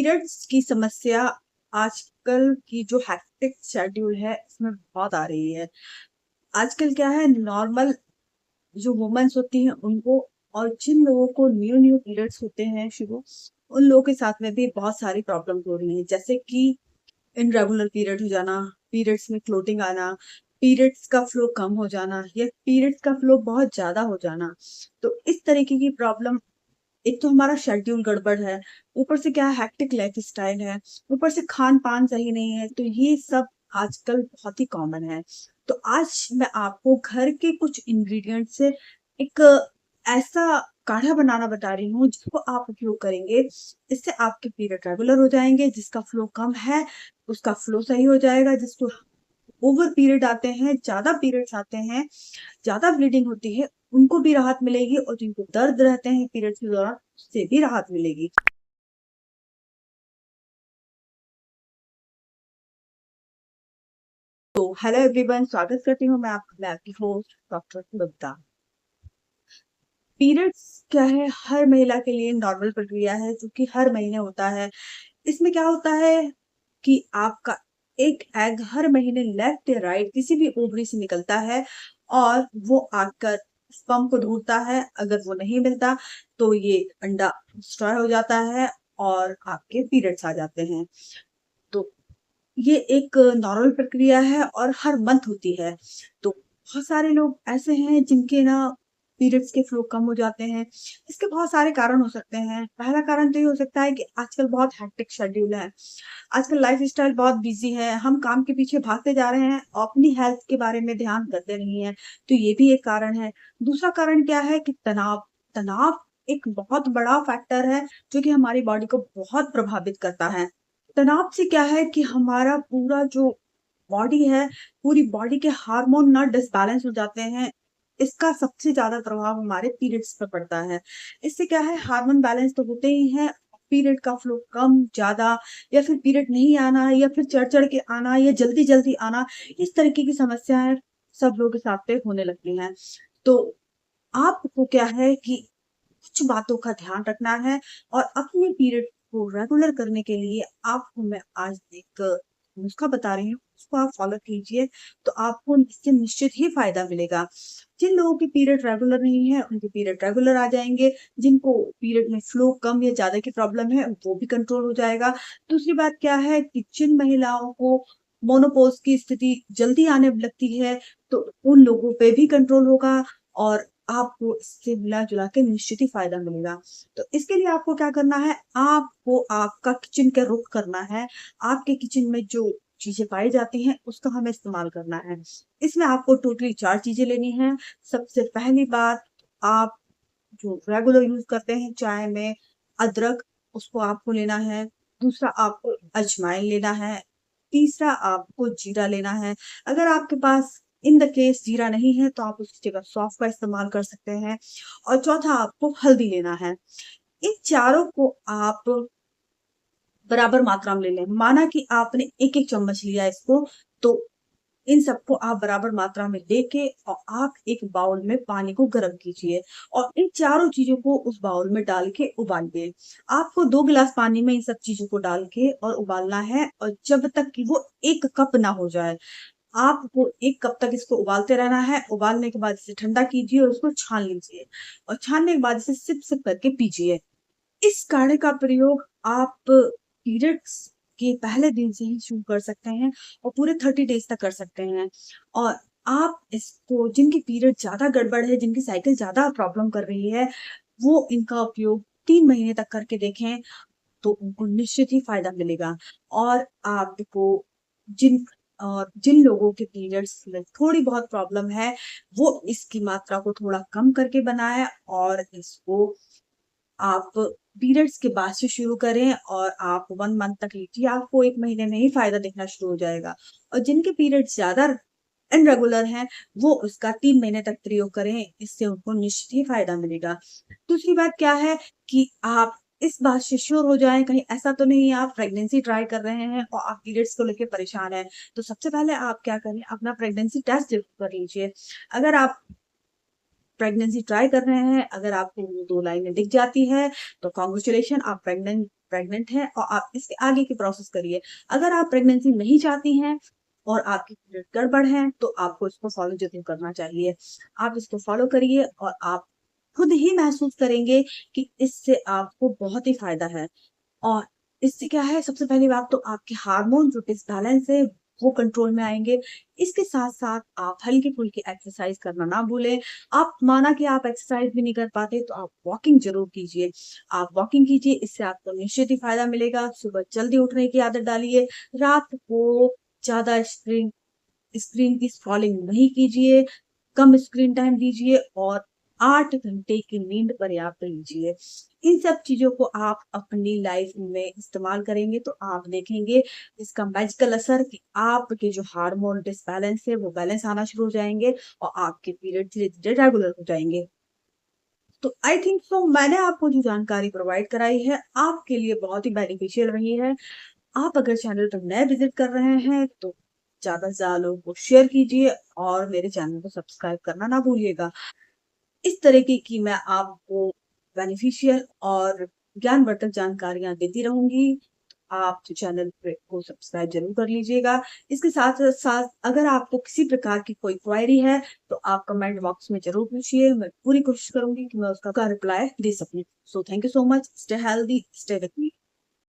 Periods की समस्या आजकल की जो हेक्टिक शेड्यूल है इसमें बहुत आ रही है। आजकल क्या है, नॉर्मल जो वुमेन्स होती हैं उनको और जिन लोगों को न्यू न्यू पीरियड्स होते हैं शुरू, उन लोगों के साथ में भी बहुत सारी प्रॉब्लम्स हो रही हैं, जैसे कि इनरेगुलर पीरियड हो जाना, पीरियड्स में क्लोटिंग आना, पीरियड्स का फ्लो कम हो जाना या पीरियड्स का फ्लो बहुत ज्यादा हो जाना। तो इस तरीके की प्रॉब्लम, एक तो हमारा शेड्यूल गड़बड़ है, ऊपर से क्या हेक्टिक लाइफस्टाइल है, ऊपर से खान-पान सही नहीं है, तो ये सब आजकल बहुत ही कॉमन है। तो आज मैं आपको घर के कुछ इंग्रीडिएंट से एक ऐसा काढ़ा बनाना बता रही हूँ जिसको आप उपयोग करेंगे, इससे आपके पीरियड रेगुलर हो जाएँगे, जिसका फ्लो कम है, उसका फ्लो सही हो जाएगा, जिसको ओवर पीरियड आते हैं, ज़्यादा पीरियड्स आते हैं, ज़्यादा ब्लीडिंग होती है, उनको भी राहत मिलेगी और जिनको दर्द रहते हैं पीरियड्स के दौरान, उससे भी राहत मिलेगी। तो हेलो एवरीवन, स्वागत करती हूँ मैं आपकी होस्ट डॉक्टर बबीता। पीरियड्स क्या है, हर महिला के लिए नॉर्मल प्रक्रिया है जो कि हर महीने होता है। इसमें क्या होता है कि आपका एक एग हर महीने लेफ्ट या राइट किसी भी ओवरी से निकलता है और वो आकर स्पर्म को ढूंढता है। अगर वो नहीं मिलता तो ये अंडा डिस्ट्रॉय हो जाता है और आपके पीरियड्स आ जाते हैं। तो ये एक नॉर्मल प्रक्रिया है और हर मंथ होती है। तो बहुत सारे लोग ऐसे हैं जिनके ना पीरियड्स के फ्लो कम हो जाते हैं। इसके बहुत सारे कारण हो सकते हैं। पहला कारण तो ये हो सकता है कि आजकल बहुत हेक्टिक शेड्यूल है। आजकल लाइफस्टाइल बहुत बिजी है। हम काम के पीछे भागते जा रहे हैं और अपनी हेल्थ के बारे में ध्यान देते नहीं हैं। तो ये भी एक कारण है। दूसरा कारण क्या है कि तनाव। तनाव एक बहुत बड़ा फैक्टर है जो कि हमारी बॉडी को बहुत प्रभावित करता है। तनाव से क्या है कि हमारा पूरा जो बॉडी है, पूरी बॉडी के हार्मोन ना डिसबैलेंस हो जाते हैं। इसका सबसे ज़्यादा प्रभाव हमारे पीरियड्स पे पड़ता है। इससे क्या है, हार्मोन बैलेंस तो होते ही हैं, पीरियड का फ्लो कम, ज़्यादा या फिर पीरियड नहीं आना या फिर चढ़-चढ़ के आना या जल्दी-जल्दी आना, इस तरीके की समस्याएँ सब लोगों के साथ पे होने लगती हैं। तो आपको क्या है कि कुछ बातों का ध्यान रखना है और अपने पीरियड को रेगुलर करने के लिए आपको मैं आज एक नुस्खा बता रही हूँ, उसको आप फॉलो कीजिए तो आपको इससे निश्चित ही फायदा मिलेगा। जिन लोगों की पीरियड रेगुलर नहीं है उनके पीरियड रेगुलर आ जाएंगे, जिनको पीरियड में फ्लो कम या ज्यादा की प्रॉब्लम है वो भी कंट्रोल हो जाएगा। दूसरी बात क्या है कि जिन महिलाओं को मोनोपोज की स्थिति जल्दी आने लगती है तो उन लोगों पे भी कंट्रोल होगा और आपको इससे मिला-जुला के निश्चित ही फ़ायदा मिलेगा। तो इसके लिए आपको क्या करना है, आपको आपका किचन का रुख करना है। आपके किचन में जो चीज़ें पाई जाती हैं, उसका हमें इस्तेमाल करना है। इसमें आपको टोटली 4 चीज़ें लेनी हैं। सबसे पहली बात, आप जो रेगुलर यूज़ करते हैं चाय में, अदरक, उसको आपको लेना है। दूसरा, आपको अजवाइन लेना है। तीसरा, आपको जीरा लेना है। अगर आपके पास इन द केस जीरा नहीं है तो आप उसकी जगह सौंफ का इस्तेमाल कर सकते हैं। और चौथा, आपको हल्दी लेना है। इन चारों को आप बराबर मात्रा में ले लें। माना कि आपने 1-1 चम्मच लिया इसको, तो इन सबको आप बराबर मात्रा में लेके और आप एक बाउल में पानी को गर्म कीजिए और इन चारों चीज़ों को उस बाउल में डाल के उबालिए। आपको 2 गिलास पानी में इन सब चीज़ों को डाल के और उबालना है और जब तक कि वो 1 कप ना हो जाए। आपको 1 कप तक इसको उबालते रहना है। उबालने के बाद इसे ठंडा कीजिए और उसको छान लीजिए और छानने के बाद इसे सिप-सिप करके पीजिए। इस काढ़े का प्रयोग आप पीरियड्स के पहले दिन से ही शुरू कर सकते हैं और पूरे 30 डेज़ तक कर सकते हैं। और आप इसको, जिनकी पीरियड ज़्यादा गड़बड़ है, जिनकी साइकिल ज़्यादा प्रॉब्लम कर रही है, वो इनका उपयोग 3 महीने तक करके देखें, तो उनको निश्चित ही फ़ायदा मिलेगा। और आपको जिन लोगों के पीरियड्स में थोड़ी बहुत प्रॉब्लम है, वो इसकी मात्रा को थोड़ा कम करके बनाएँ और इसको आप पीरियड्स के बाद से शुरू करें और आप 1 मंथ तक लीजिए, आपको 1 महीने में ही फ़ायदा दिखना शुरू हो जाएगा। और जिनके पीरियड्स ज़्यादा इर्रेगुलर हैं, वो उसका 3 महीने तक प्रयोग करें, इससे उनको निश्चित ही फ़ायदा मिलेगा। दूसरी बात क्या है कि आप इस बात से श्योर हो जाएँ, कहीं ऐसा तो नहीं है आप प्रेगनेंसी ट्राई कर रहे हैं और आप पीरियड्स को लेके परेशान हैं। तो सबसे पहले आप क्या करें, अपना प्रेगनेंसी टेस्ट ज़रूर कर लीजिए। अगर आप प्रेगनेंसी ट्राई कर रहे हैं, अगर आपको वो 2 लाइनें दिख जाती है तो कांग्रेचुलेशन, आप प्रेग्नेंट हैं और आप इसके आगे की प्रोसेस करिए। अगर आप प्रेगनेंसी नहीं चाहती हैं और आपकी पीरियड गड़बड़ है तो आपको इसको फॉलो ज़रूर करना चाहिए। आप इसको फॉलो करिए और आप खुद ही महसूस करेंगे कि इससे आपको बहुत ही फ़ायदा है। और इससे क्या है, सबसे पहली बात तो आपके हार्मोन जो डिसबैलेंस है वो कंट्रोल में आएँगे। इसके साथ-साथ आप हल्की-फुल्की एक्सरसाइज़ करना ना भूलें। आप माना कि आप एक्सरसाइज़ भी नहीं कर पाते तो आप वॉकिंग ज़रूर कीजिए। आप वॉकिंग कीजिए, इससे आपको निश्चित ही फ़ायदा मिलेगा। सुबह जल्दी उठने की आदत डालिए। रात को ज़्यादा स्क्रीन की स्क्रॉलिंग नहीं कीजिए, कम स्क्रीन टाइम दीजिए और 8 घंटे की नींद पर्याप्त लीजिए। इन सब चीज़ों को आप अपनी लाइफ में इस्तेमाल करेंगे तो आप देखेंगे इसका मैजिकल असर कि आपके जो हार्मोन डिसबैलेंस है वो बैलेंस आना शुरू हो जाएँगे और आपके पीरियड धीरे-धीरे रेगुलर हो जाएँगे। तो आई थिंक सो मैंने आपको जो जानकारी प्रोवाइड कराई है, आपके लिए बहुत ही बेनिफिशियल रही है। आप अगर चैनल पर नए विज़िट कर रहे हैं तो ज़्यादा से ज़्यादा लोगों को शेयर कीजिए और मेरे चैनल को सब्सक्राइब करना ना भूलिएगा। इस तरीके की मैं आपको बेनिफिशियल और ज्ञानवर्धक जानकारियाँ देती रहूँगी। आप चैनल पे को सब्सक्राइब ज़रूर कर लीजिएगा। इसके साथ-साथ अगर आपको किसी प्रकार की कोई क्वेरी है तो आप कमेंट बॉक्स में ज़रूर पूछिए। मैं पूरी कोशिश करूँगी कि मैं उसका रिप्लाई दे सकूँ। So thank you so much. Stay healthy, stay with me.